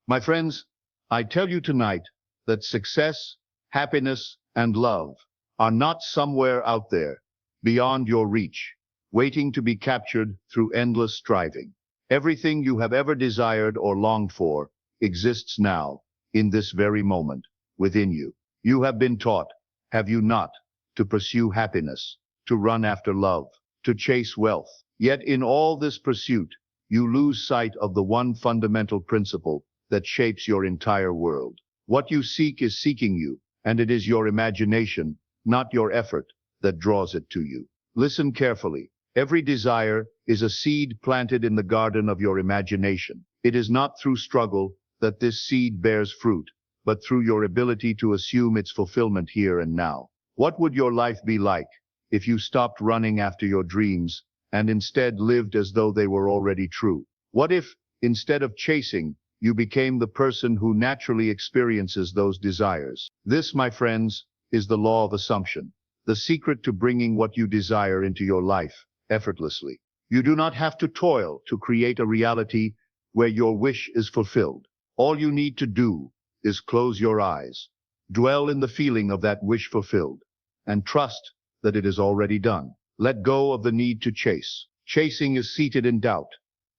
My friends, I tell you tonight that success, happiness, and love are not somewhere out there, beyond your reach, waiting to be captured through endless striving. Everything you have ever desired or longed for exists now, in this very moment, within you. You have been taught, have you not, to pursue happiness, to run after love, to chase wealth. Yet in all this pursuit, you lose sight of the one fundamental principle that shapes your entire world. What you seek is seeking you, and it is your imagination, not your effort, that draws it to you. Listen carefully. Every desire is a seed planted in the garden of your imagination. It is not through struggle that this seed bears fruit, but through your ability to assume its fulfillment here and now. What would your life be like if you stopped running after your dreams and instead lived as though they were already true? What if, instead of chasing, you became the person who naturally experiences those desires? This, my friends, is the law of assumption, the secret to bringing what you desire into your life effortlessly. You do not have to toil to create a reality where your wish is fulfilled. All you need to do is close your eyes, dwell in the feeling of that wish fulfilled, and trust that it is already done. Let go of the need to chase. Chasing is seated in doubt.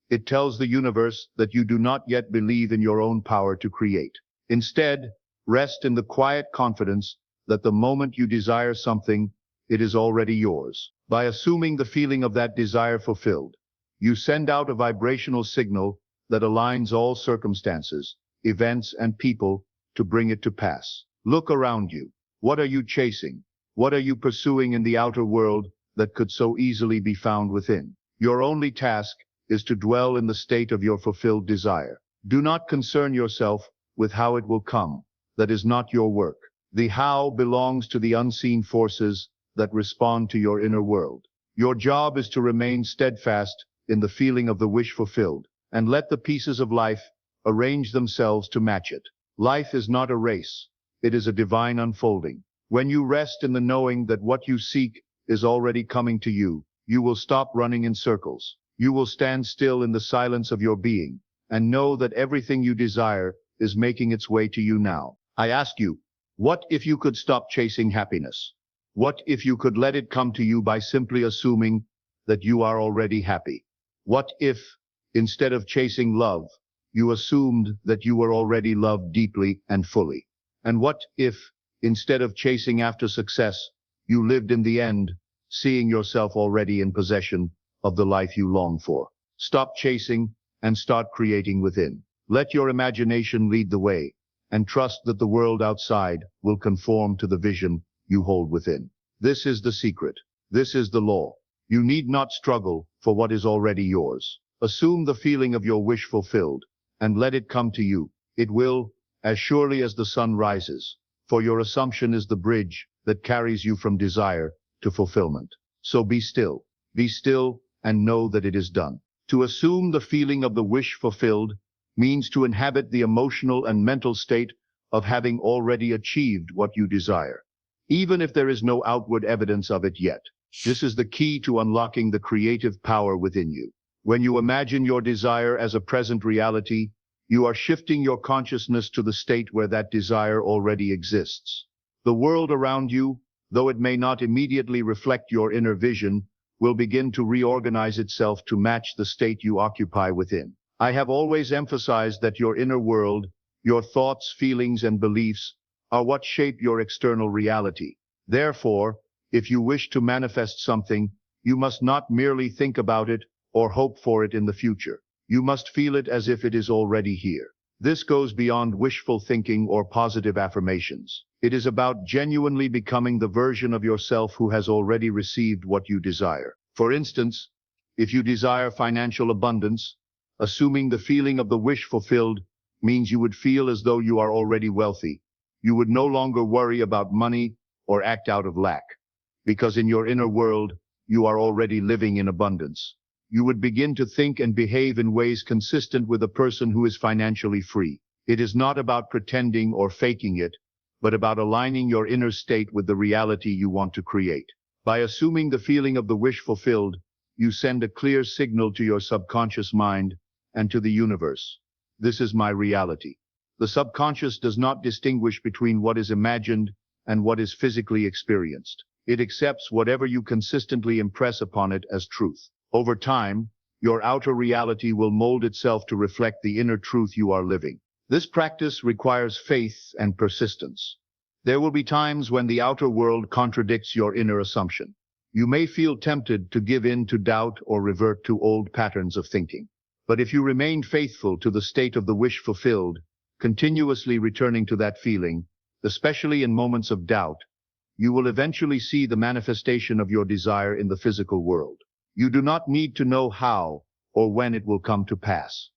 It tells the universe that you do not yet believe in your own power to create. Instead, rest in the quiet confidence that the moment you desire something, it is already yours. By assuming the feeling of that desire fulfilled, you send out a vibrational signal that aligns all circumstances, events, and people to bring it to pass. Look around you. What are you chasing? What are you pursuing in the outer world that could so easily be found within? Your only task is to dwell in the state of your fulfilled desire. Do not concern yourself with how it will come. That is not your work. The how belongs to the unseen forces that respond to your inner world. Your job is to remain steadfast in the feeling of the wish fulfilled, and let the pieces of life arrange themselves to match it. Life is not a race. It is a divine unfolding. When you rest in the knowing that what you seek is already coming to you, you will stop running in circles. You will stand still in the silence of your being and know that everything you desire is making its way to you now. I ask you, what if you could stop chasing happiness? What if you could let it come to you by simply assuming that you are already happy? What if, instead of chasing love, you assumed that you were already loved deeply and fully? And what if, instead of chasing after success, you lived in the end, seeing yourself already in possession of the life you long for? Stop chasing and start creating within. Let your imagination lead the way, and trust that the world outside will conform to the vision you hold within. This is the secret. This is the law. You need not struggle for what is already yours. Assume the feeling of your wish fulfilled, and let it come to you. It will, as surely as the sun rises, for your assumption is the bridge that carries you from desire to fulfillment. So be still, and know that it is done. To assume the feeling of the wish fulfilled means to inhabit the emotional and mental state of having already achieved what you desire, even if there is no outward evidence of it yet. This is the key to unlocking the creative power within you. When you imagine your desire as a present reality, you are shifting your consciousness to the state where that desire already exists. The world around you, though it may not immediately reflect your inner vision, will begin to reorganize itself to match the state you occupy within. I have always emphasized that your inner world, your thoughts, feelings, and beliefs are what shape your external reality. Therefore, if you wish to manifest something, you must not merely think about it or hope for it in the future. You must feel it as if it is already here. This goes beyond wishful thinking or positive affirmations. It is about genuinely becoming the version of yourself who has already received what you desire. For instance, if you desire financial abundance, assuming the feeling of the wish fulfilled means you would feel as though you are already wealthy. You would no longer worry about money or act out of lack, because in your inner world, you are already living in abundance. You would begin to think and behave in ways consistent with a person who is financially free. It is not about pretending or faking it, but about aligning your inner state with the reality you want to create. By assuming the feeling of the wish fulfilled, you send a clear signal to your subconscious mind and to the universe. this is my reality. The subconscious does not distinguish between what is imagined and what is physically experienced. It accepts whatever you consistently impress upon it as truth. Over time, your outer reality will mold itself to reflect the inner truth you are living. This practice requires faith and persistence. There will be times when the outer world contradicts your inner assumption. You may feel tempted to give in to doubt or revert to old patterns of thinking. But if you remain faithful to the state of the wish fulfilled, continuously returning to that feeling, especially in moments of doubt, you will eventually see the manifestation of your desire in the physical world. You do not need to know how or when it will come to pass.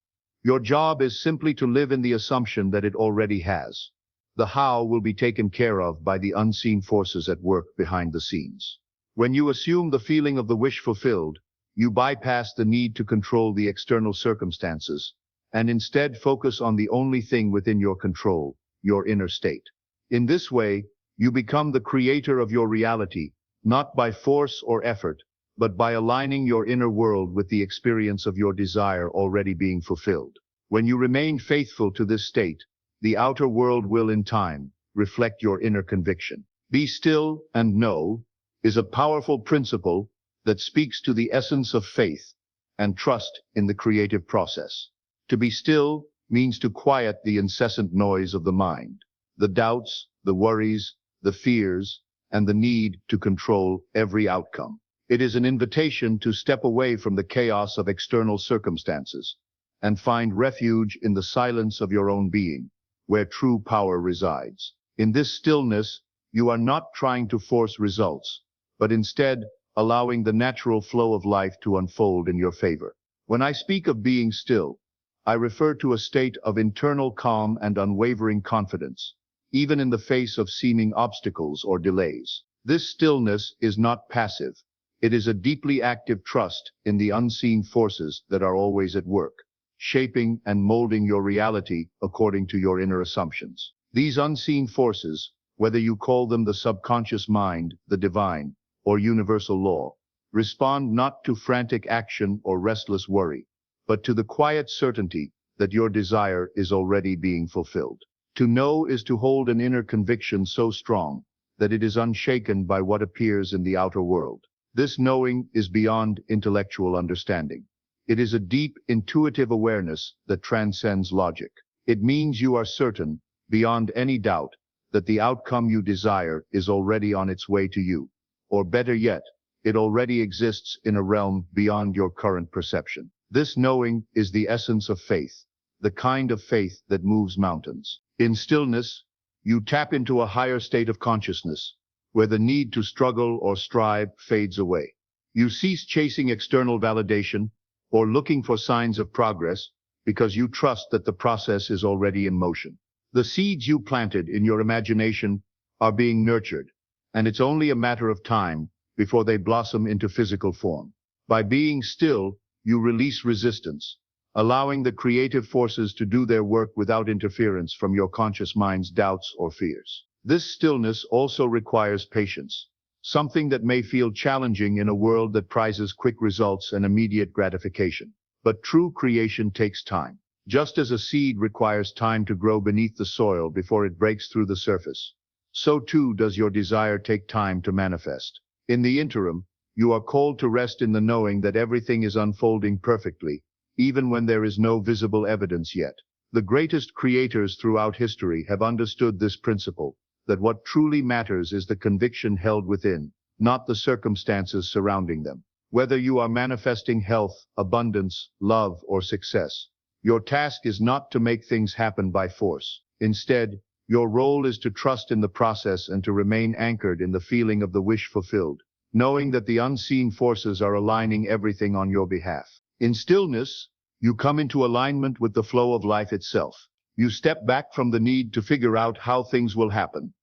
Your job is simply to live in the assumption that it already has. The how will be taken care of by the unseen forces at work behind the scenes. When you assume the feeling of the wish fulfilled, you bypass the need to control the external circumstances and instead focus on the only thing within your control, your inner state. In this way, you become the creator of your reality, not by force or effort, but by aligning your inner world with the experience of your desire already being fulfilled. When you remain faithful to this state, the outer world will in time reflect your inner conviction. Be still and know is a powerful principle that speaks to the essence of faith and trust in the creative process. To be still means to quiet the incessant noise of the mind, the doubts, the worries, the fears, and the need to control every outcome. It is an invitation to step away from the chaos of external circumstances and find refuge in the silence of your own being, where true power resides. In this stillness, you are not trying to force results, but instead allowing the natural flow of life to unfold in your favor. When I speak of being still, I refer to a state of internal calm and unwavering confidence, even in the face of seeming obstacles or delays. This stillness is not passive. It is a deeply active trust in the unseen forces that are always at work, shaping and molding your reality according to your inner assumptions. These unseen forces, whether you call them the subconscious mind, the divine, or universal law, respond not to frantic action or restless worry, but to the quiet certainty that your desire is already being fulfilled. To know is to hold an inner conviction so strong that it is unshaken by what appears in the outer world. This knowing is beyond intellectual understanding. It is a deep, intuitive awareness that transcends logic. It means you are certain, beyond any doubt, that the outcome you desire is already on its way to you. Or better yet, it already exists in a realm beyond your current perception. This knowing is the essence of faith, the kind of faith that moves mountains. In stillness, you tap into a higher state of consciousness, where the need to struggle or strive fades away. You cease chasing external validation or looking for signs of progress because you trust that the process is already in motion. The seeds you planted in your imagination are being nurtured, and it's only a matter of time before they blossom into physical form. By being still, you release resistance, allowing the creative forces to do their work without interference from your conscious mind's doubts or fears. This stillness also requires patience, something that may feel challenging in a world that prizes quick results and immediate gratification. But true creation takes time. Just as a seed requires time to grow beneath the soil before it breaks through the surface, so too does your desire take time to manifest. In the interim, you are called to rest in the knowing that everything is unfolding perfectly, even when there is no visible evidence yet. The greatest creators throughout history have understood this principle, that what truly matters is the conviction held within, not the circumstances surrounding them. Whether you are manifesting health, abundance, love, or success, your task is not to make things happen by force. Instead, your role is to trust in the process and to remain anchored in the feeling of the wish fulfilled, knowing that the unseen forces are aligning everything on your behalf. In stillness, you come into alignment with the flow of life itself. You step back from the need to figure out how things will happen,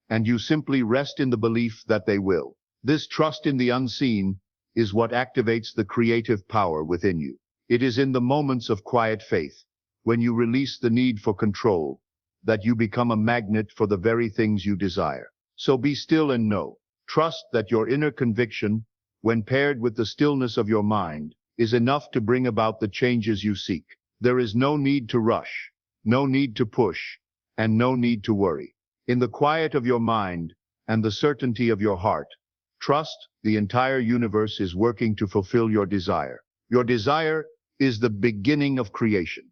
and you simply rest in the belief that they will. This trust in the unseen is what activates the creative power within you. It is in the moments of quiet faith, when you release the need for control, that you become a magnet for the very things you desire. So be still and know. Trust that your inner conviction, when paired with the stillness of your mind, is enough to bring about the changes you seek. There is no need to rush, no need to push, and no need to worry. In the quiet of your mind and the certainty of your heart, trust the entire universe is working to fulfill your desire. Your desire is the beginning of creation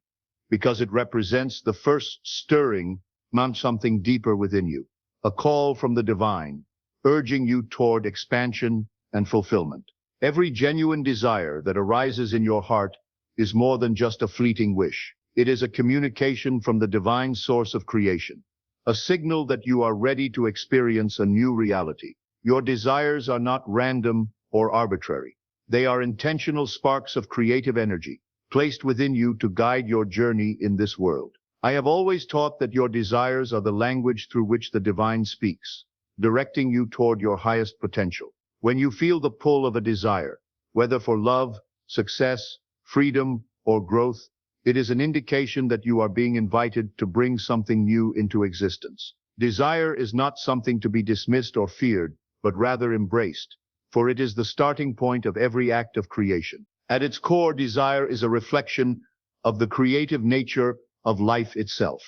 because it represents the first stirring, not something deeper within you, a call from the divine, urging you toward expansion and fulfillment. Every genuine desire that arises in your heart is more than just a fleeting wish. It is a communication from the divine source of creation, a signal that you are ready to experience a new reality. Your desires are not random or arbitrary. They are intentional sparks of creative energy, placed within you to guide your journey in this world. I have always taught that your desires are the language through which the divine speaks, directing you toward your highest potential. When you feel the pull of a desire, whether for love, success, freedom, or growth, it is an indication that you are being invited to bring something new into existence. Desire is not something to be dismissed or feared, but rather embraced, for it is the starting point of every act of creation. At its core, desire is a reflection of the creative nature of life itself.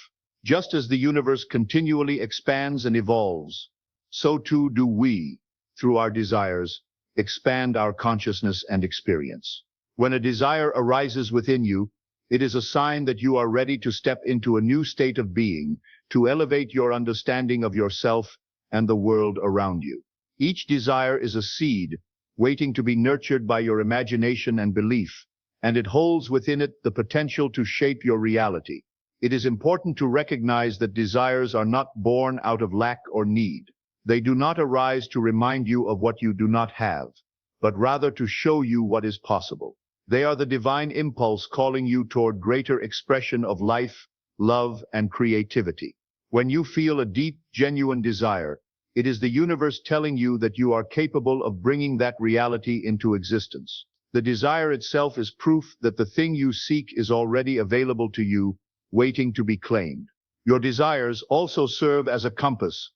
Just as the universe continually expands and evolves, so too do we, through our desires, expand our consciousness and experience. When a desire arises within you, it is a sign that you are ready to step into a new state of being, to elevate your understanding of yourself and the world around you. Each desire is a seed, waiting to be nurtured by your imagination and belief, and it holds within it the potential to shape your reality. It is important to recognize that desires are not born out of lack or need. They do not arise to remind you of what you do not have, but rather to show you what is possible. They are the divine impulse calling you toward greater expression of life, love, and creativity. When you feel a deep, genuine desire, it is the universe telling you that you are capable of bringing that reality into existence. The desire itself is proof that the thing you seek is already available to you, waiting to be claimed. Your desires also serve as a compass,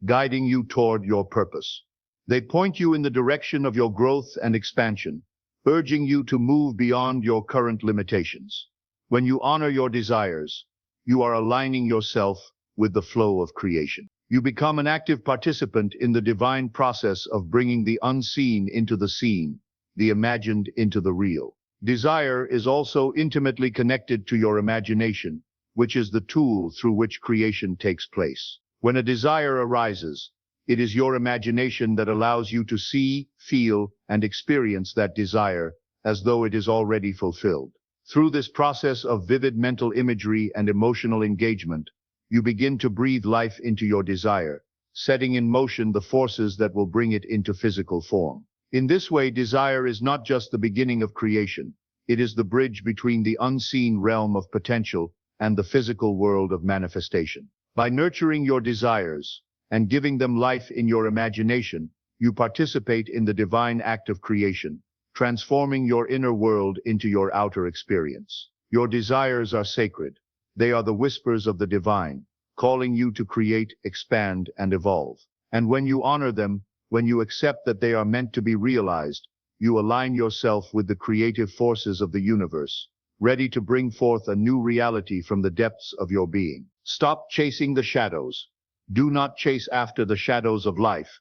guiding you toward your purpose. They point you in the direction of your growth and expansion, urging you to move beyond your current limitations. When you honor your desires, you are aligning yourself with the flow of creation. You become an active participant in the divine process of bringing the unseen into the seen, the imagined into the real. Desire is also intimately connected to your imagination, which is the tool through which creation takes place. When a desire arises, it is your imagination that allows you to see, feel, and experience that desire as though it is already fulfilled. Through this process of vivid mental imagery and emotional engagement, you begin to breathe life into your desire, setting in motion the forces that will bring it into physical form. In this way, desire is not just the beginning of creation, it is the bridge between the unseen realm of potential and the physical world of manifestation. By nurturing your desires and giving them life in your imagination, you participate in the divine act of creation, transforming your inner world into your outer experience. Your desires are sacred. They are the whispers of the divine, calling you to create, expand, and evolve. And when you honor them, when you accept that they are meant to be realized, you align yourself with the creative forces of the universe, ready to bring forth a new reality from the depths of your being. Stop chasing the shadows. Do not chase after the shadows of life.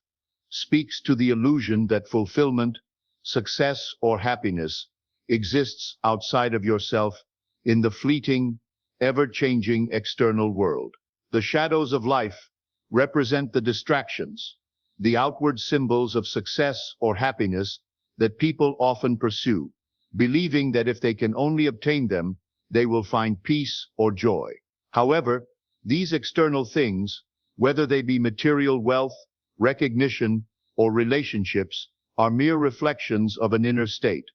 Speaks to the illusion that fulfillment, success, or happiness exists outside of yourself in the fleeting, ever-changing external world. The shadows of life represent the distractions, the outward symbols of success or happiness that people often pursue, believing that if they can only obtain them, they will find peace or joy. However, these external things, whether they be material wealth, recognition, or relationships, are mere reflections of an inner state,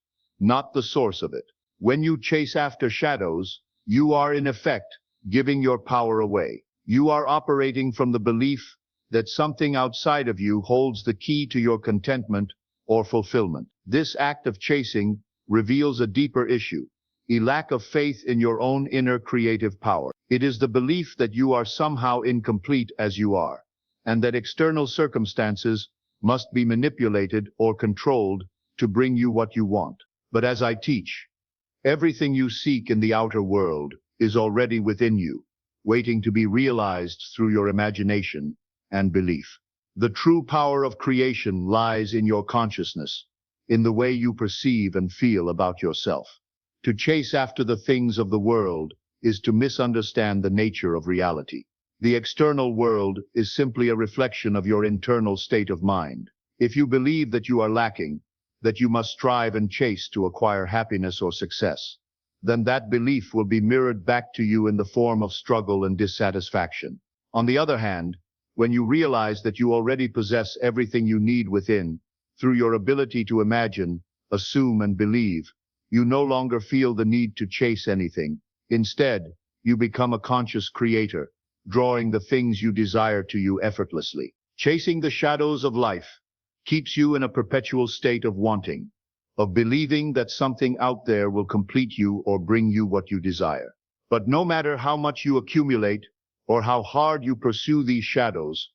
not the source of it. When you chase after shadows, you are in effect giving your power away. You are operating from the belief that something outside of you holds the key to your contentment or fulfillment. This act of chasing reveals a deeper issue, a lack of faith in your own inner creative power. It is the belief that you are somehow incomplete as you are, and that external circumstances must be manipulated or controlled to bring you what you want. But as I teach, Everything you seek in the outer world is already within you, waiting to be realized through your imagination and belief. The true power of creation lies in your consciousness, in the way you perceive and feel about yourself. To chase after the things of the world is to misunderstand the nature of reality. The external world is simply a reflection of your internal state of mind. If you believe that you are lacking, that you must strive and chase to acquire happiness or success, then that belief will be mirrored back to you in the form of struggle and dissatisfaction. On the other hand, when you realize that you already possess everything you need within, through your ability to imagine, assume, and believe, you no longer feel the need to chase anything. Instead, you become a conscious creator, drawing the things you desire to you effortlessly. Chasing the shadows of life keeps you in a perpetual state of wanting, of believing that something out there will complete you or bring you what you desire. But no matter how much you accumulate or how hard you pursue these shadows,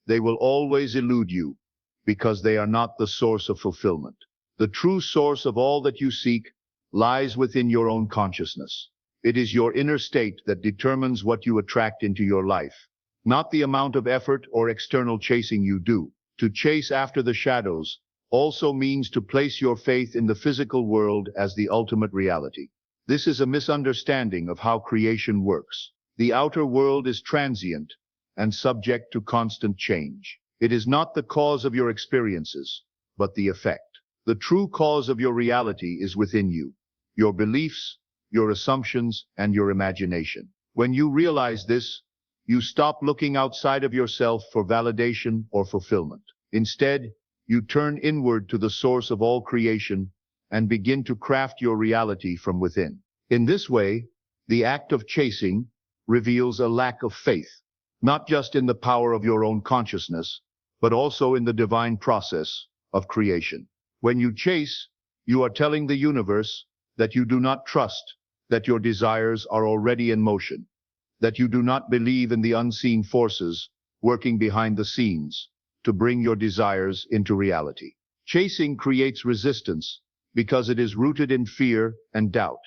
they will always elude you because they are not the source of fulfillment. The true source of all that you seek lies within your own consciousness. It is your inner state that determines what you attract into your life, not the amount of effort or external chasing you do. To chase after the shadows also means to place your faith in the physical world as the ultimate reality. This is a misunderstanding of how creation works. The outer world is transient and subject to constant change. It is not the cause of your experiences, but the effect. The true cause of your reality is within you, your beliefs, your assumptions, and your imagination. When you realize this, you stop looking outside of yourself for validation or fulfillment. Instead, you turn inward to the source of all creation and begin to craft your reality from within. In this way, the act of chasing reveals a lack of faith, not just in the power of your own consciousness, but also in the divine process of creation. When you chase, you are telling the universe that you do not trust that your desires are already in motion, that you do not believe in the unseen forces working behind the scenes to bring your desires into reality. Chasing creates resistance because it is rooted in fear and doubt,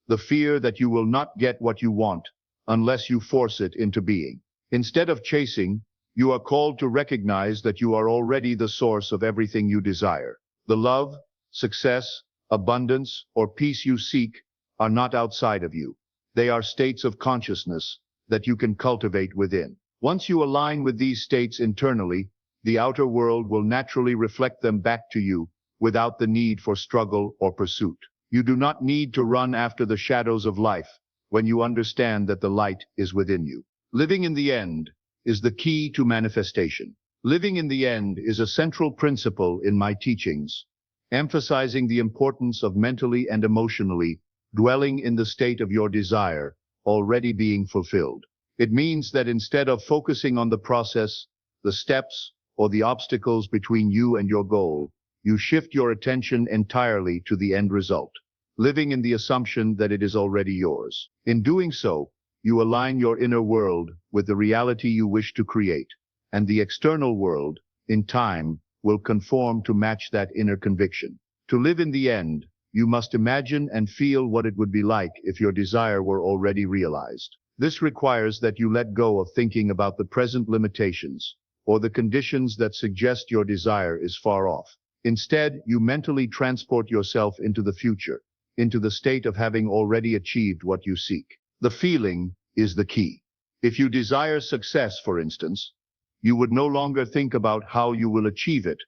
the fear that you will not get what you want unless you force it into being. Instead of chasing, you are called to recognize that you are already the source of everything you desire. The love, success, abundance, or peace you seek are not outside of you. They are states of consciousness that you can cultivate within. Once you align with these states internally, the outer world will naturally reflect them back to you without the need for struggle or pursuit. You do not need to run after the shadows of life when you understand that the light is within you. Living in the end is the key to manifestation. Living in the end is a central principle in my teachings, emphasizing the importance of mentally and emotionally dwelling in the state of your desire already being fulfilled. It means that instead of focusing on the process, the steps, or the obstacles between you and your goal, you shift your attention entirely to the end result, living in the assumption that it is already yours. In doing so, you align your inner world with the reality you wish to create, and the external world, in time, will conform to match that inner conviction. To live in the end, you must imagine and feel what it would be like if your desire were already realized. This requires that you let go of thinking about the present limitations or the conditions that suggest your desire is far off. Instead, you mentally transport yourself into the future, into the state of having already achieved what you seek. The feeling is the key. If you desire success, for instance, you would no longer think about how you will achieve it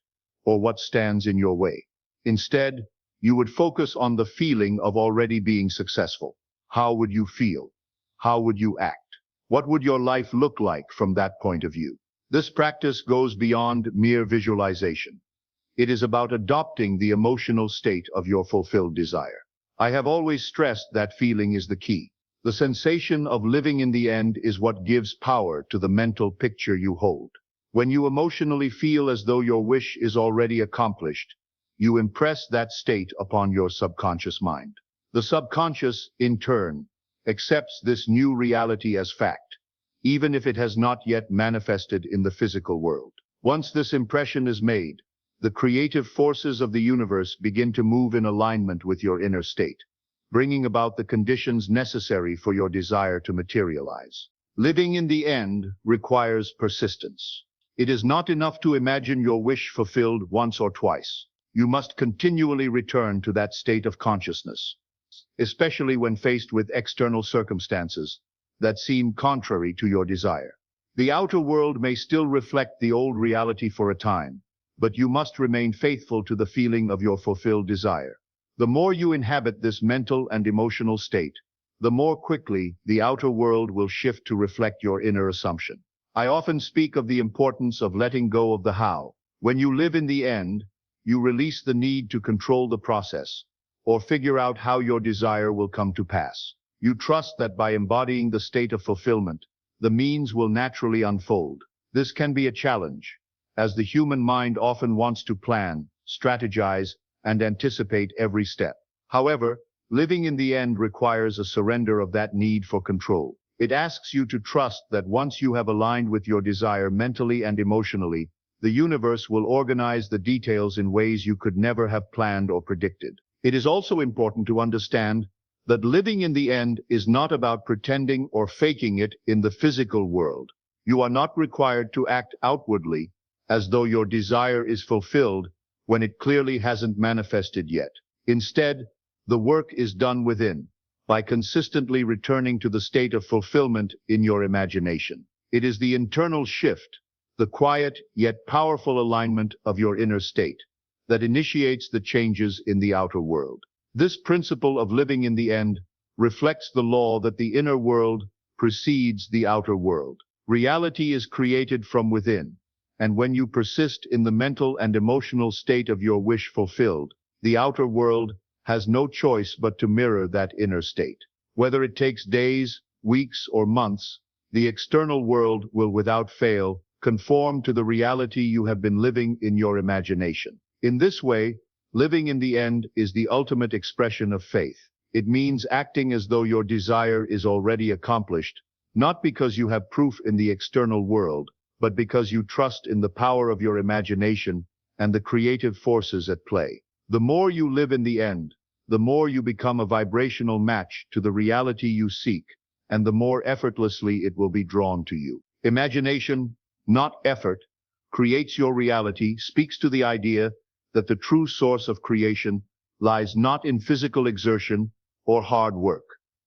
or what stands in your way. Instead, you would focus on the feeling of already being successful. How would you feel? How would you act? What would your life look like from that point of view? This practice goes beyond mere visualization. It is about adopting the emotional state of your fulfilled desire. I have always stressed that feeling is the key. The sensation of living in the end is what gives power to the mental picture you hold. When you emotionally feel as though your wish is already accomplished, you impress that state upon your subconscious mind. The subconscious, in turn, accepts this new reality as fact, even if it has not yet manifested in the physical world. Once this impression is made, the creative forces of the universe begin to move in alignment with your inner state, bringing about the conditions necessary for your desire to materialize. Living in the end requires persistence. It is not enough to imagine your wish fulfilled once or twice. You must continually return to that state of consciousness, especially when faced with external circumstances that seem contrary to your desire. The outer world may still reflect the old reality for a time, but you must remain faithful to the feeling of your fulfilled desire. The more you inhabit this mental and emotional state, the more quickly the outer world will shift to reflect your inner assumption. I often speak of the importance of letting go of the how. When you live in the end, you release the need to control the process or figure out how your desire will come to pass. You trust that by embodying the state of fulfillment, the means will naturally unfold. This can be a challenge, as the human mind often wants to plan, strategize, and anticipate every step. However, living in the end requires a surrender of that need for control. It asks you to trust that once you have aligned with your desire mentally and emotionally, the universe will organize the details in ways you could never have planned or predicted. It is also important to understand that living in the end is not about pretending or faking it in the physical world. You are not required to act outwardly as though your desire is fulfilled when it clearly hasn't manifested yet. Instead, the work is done within, by consistently returning to the state of fulfillment in your imagination. It is the internal shift, the quiet yet powerful alignment of your inner state, that initiates the changes in the outer world. This principle of living in the end reflects the law that the inner world precedes the outer world. Reality is created from within, and when you persist in the mental and emotional state of your wish fulfilled, the outer world has no choice but to mirror that inner state. Whether it takes days, weeks, or months, the external world will without fail conform to the reality you have been living in your imagination. In this way, living in the end is the ultimate expression of faith. It means acting as though your desire is already accomplished, not because you have proof in the external world, but because you trust in the power of your imagination and the creative forces at play. The more you live in the end, the more you become a vibrational match to the reality you seek, and the more effortlessly it will be drawn to you. Imagination, not effort, creates your reality, speaks to the idea that the true source of creation lies not in physical exertion or hard work,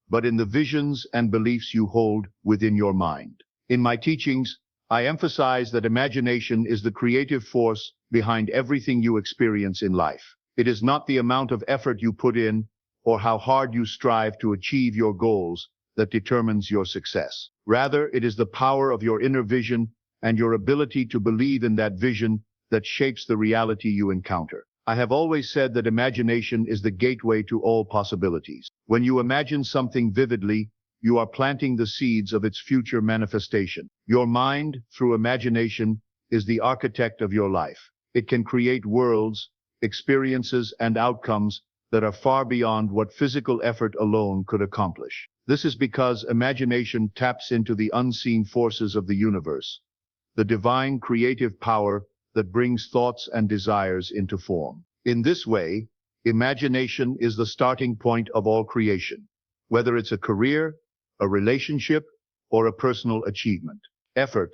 but in the visions and beliefs you hold within your mind. In my teachings, I emphasize that imagination is the creative force behind everything you experience in life. It is not the amount of effort you put in or how hard you strive to achieve your goals that determines your success. Rather, it is the power of your inner vision and your ability to believe in that vision that shapes the reality you encounter. I have always said that imagination is the gateway to all possibilities. When you imagine something vividly, you are planting the seeds of its future manifestation. Your mind, through imagination, is the architect of your life. It can create worlds, experiences, and outcomes that are far beyond what physical effort alone could accomplish. This is because imagination taps into the unseen forces of the universe, the divine creative power that brings thoughts and desires into form. In this way, imagination is the starting point of all creation, whether it's a career, a relationship, or a personal achievement. Effort,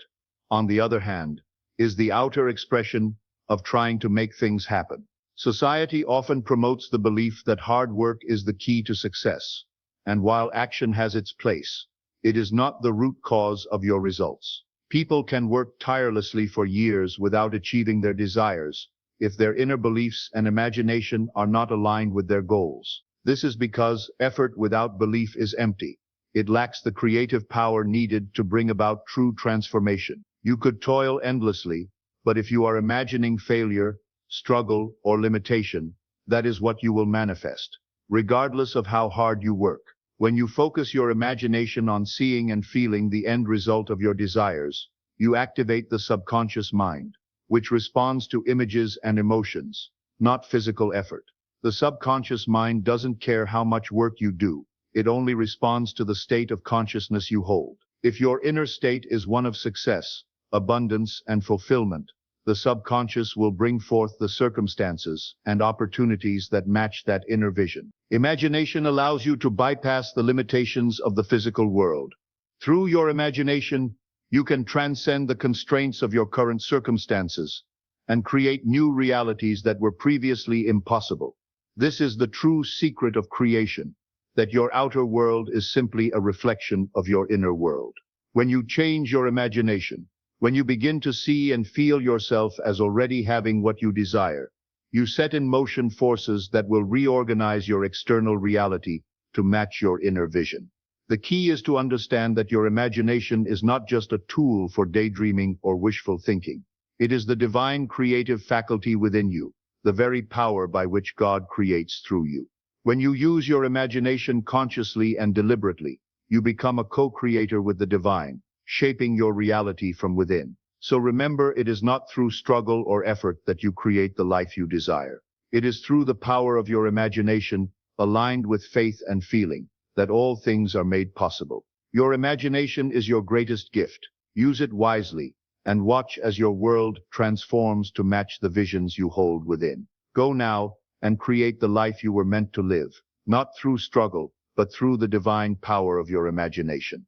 on the other hand, is the outer expression of trying to make things happen. Society often promotes the belief that hard work is the key to success, and while action has its place, it is not the root cause of your results. People can work tirelessly for years without achieving their desires if their inner beliefs and imagination are not aligned with their goals. This is because effort without belief is empty. It lacks the creative power needed to bring about true transformation. You could toil endlessly, but if you are imagining failure, struggle, or limitation, that is what you will manifest, regardless of how hard you work. When you focus your imagination on seeing and feeling the end result of your desires, you activate the subconscious mind, which responds to images and emotions, not physical effort. The subconscious mind doesn't care how much work you do. It only responds to the state of consciousness you hold. If your inner state is one of success, abundance, and fulfillment, the subconscious will bring forth the circumstances and opportunities that match that inner vision. Imagination allows you to bypass the limitations of the physical world. Through your imagination, you can transcend the constraints of your current circumstances and create new realities that were previously impossible. This is the true secret of creation, that your outer world is simply a reflection of your inner world. When you change your imagination, when you begin to see and feel yourself as already having what you desire, you set in motion forces that will reorganize your external reality to match your inner vision. The key is to understand that your imagination is not just a tool for daydreaming or wishful thinking. It is the divine creative faculty within you, the very power by which God creates through you. When you use your imagination consciously and deliberately, you become a co-creator with the divine, shaping your reality from within. So remember, it is not through struggle or effort that you create the life you desire. It is through the power of your imagination, aligned with faith and feeling, that all things are made possible. Your imagination is your greatest gift. Use it wisely, and watch as your world transforms to match the visions you hold within. Go now and create the life you were meant to live, not through struggle, but through the divine power of your imagination.